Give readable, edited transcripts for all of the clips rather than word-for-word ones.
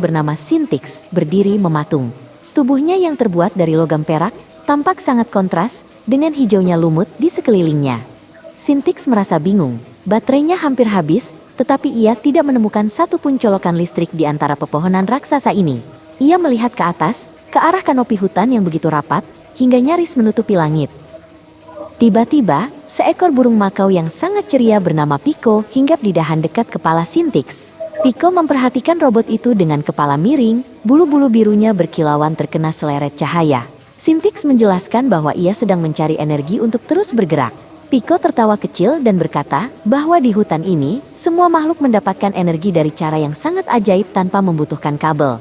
bernama Sintix berdiri mematung. Tubuhnya yang terbuat dari logam perak tampak sangat kontras dengan hijaunya lumut di sekelilingnya. Sintix merasa bingung, baterainya hampir habis, tetapi ia tidak menemukan satupun colokan listrik di antara pepohonan raksasa ini. Ia melihat ke atas, ke arah kanopi hutan yang begitu rapat, hingga nyaris menutupi langit. Tiba-tiba, seekor burung makau yang sangat ceria bernama Pico hinggap di dahan dekat kepala Sintix. Pico memperhatikan robot itu dengan kepala miring, bulu-bulu birunya berkilauan terkena seleret cahaya. Sintix menjelaskan bahwa ia sedang mencari energi untuk terus bergerak. Pico tertawa kecil dan berkata bahwa di hutan ini, semua makhluk mendapatkan energi dari cara yang sangat ajaib tanpa membutuhkan kabel.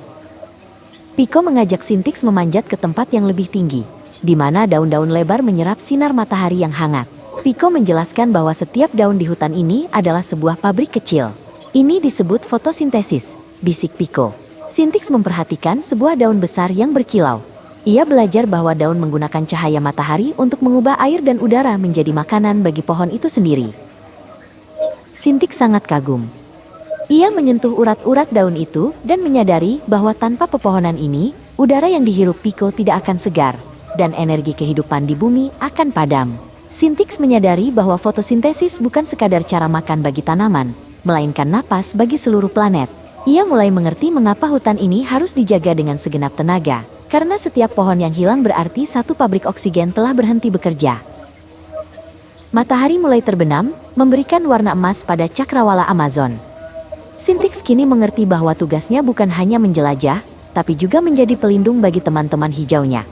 Pico mengajak Sintix memanjat ke tempat yang lebih tinggi, di mana daun-daun lebar menyerap sinar matahari yang hangat. Pico menjelaskan bahwa setiap daun di hutan ini adalah sebuah pabrik kecil. Ini disebut fotosintesis, bisik Pico. Sintix memperhatikan sebuah daun besar yang berkilau. Ia belajar bahwa daun menggunakan cahaya matahari untuk mengubah air dan udara menjadi makanan bagi pohon itu sendiri. Sintix sangat kagum. Ia menyentuh urat-urat daun itu dan menyadari bahwa tanpa pepohonan ini, udara yang dihirup Pico tidak akan segar, dan energi kehidupan di bumi akan padam. Sintix menyadari bahwa fotosintesis bukan sekadar cara makan bagi tanaman, melainkan napas bagi seluruh planet. Ia mulai mengerti mengapa hutan ini harus dijaga dengan segenap tenaga, karena setiap pohon yang hilang berarti satu pabrik oksigen telah berhenti bekerja. Matahari mulai terbenam, memberikan warna emas pada cakrawala Amazon. Sintix kini mengerti bahwa tugasnya bukan hanya menjelajah, tapi juga menjadi pelindung bagi teman-teman hijaunya.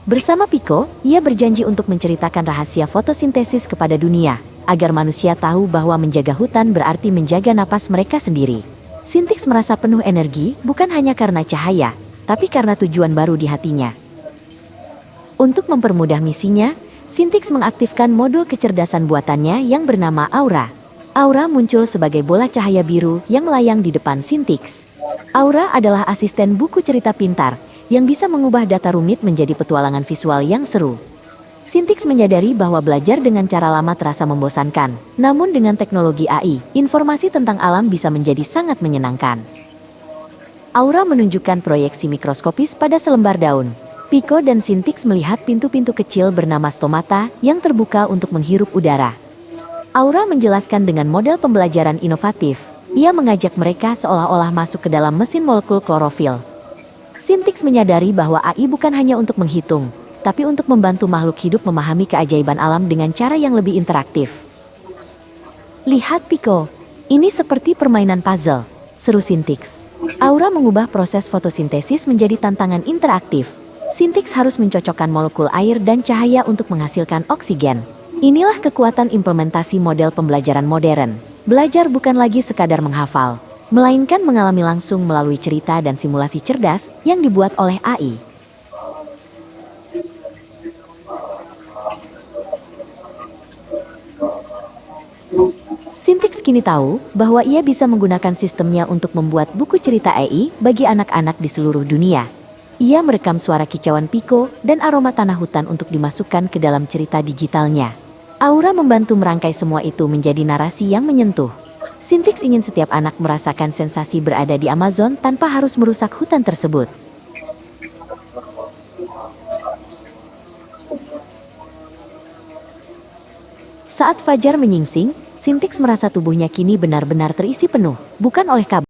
Bersama Pico, ia berjanji untuk menceritakan rahasia fotosintesis kepada dunia, agar manusia tahu bahwa menjaga hutan berarti menjaga napas mereka sendiri. Sintix merasa penuh energi bukan hanya karena cahaya, tapi karena tujuan baru di hatinya. Untuk mempermudah misinya, Sintix mengaktifkan modul kecerdasan buatannya yang bernama Aura. Aura muncul sebagai bola cahaya biru yang melayang di depan Sintix. Aura adalah asisten buku cerita pintar, yang bisa mengubah data rumit menjadi petualangan visual yang seru. Sintix menyadari bahwa belajar dengan cara lama terasa membosankan, namun dengan teknologi AI, informasi tentang alam bisa menjadi sangat menyenangkan. Aura menunjukkan proyeksi mikroskopis pada selembar daun. Pico dan Sintix melihat pintu-pintu kecil bernama stomata yang terbuka untuk menghirup udara. Aura menjelaskan dengan model pembelajaran inovatif. Ia mengajak mereka seolah-olah masuk ke dalam mesin molekul klorofil. Sintix menyadari bahwa AI bukan hanya untuk menghitung, tapi untuk membantu makhluk hidup memahami keajaiban alam dengan cara yang lebih interaktif. Lihat Pico, ini seperti permainan puzzle, seru Sintix. Aura mengubah proses fotosintesis menjadi tantangan interaktif. Sintix harus mencocokkan molekul air dan cahaya untuk menghasilkan oksigen. Inilah kekuatan implementasi model pembelajaran modern. Belajar bukan lagi sekadar menghafal, melainkan mengalami langsung melalui cerita dan simulasi cerdas yang dibuat oleh AI. Sintix kini tahu bahwa ia bisa menggunakan sistemnya untuk membuat buku cerita AI bagi anak-anak di seluruh dunia. Ia merekam suara kicauan Pico dan aroma tanah hutan untuk dimasukkan ke dalam cerita digitalnya. Aura membantu merangkai semua itu menjadi narasi yang menyentuh. Sintix ingin setiap anak merasakan sensasi berada di Amazon tanpa harus merusak hutan tersebut. Saat fajar menyingsing, Sintix merasa tubuhnya kini benar-benar terisi penuh, bukan oleh kabel.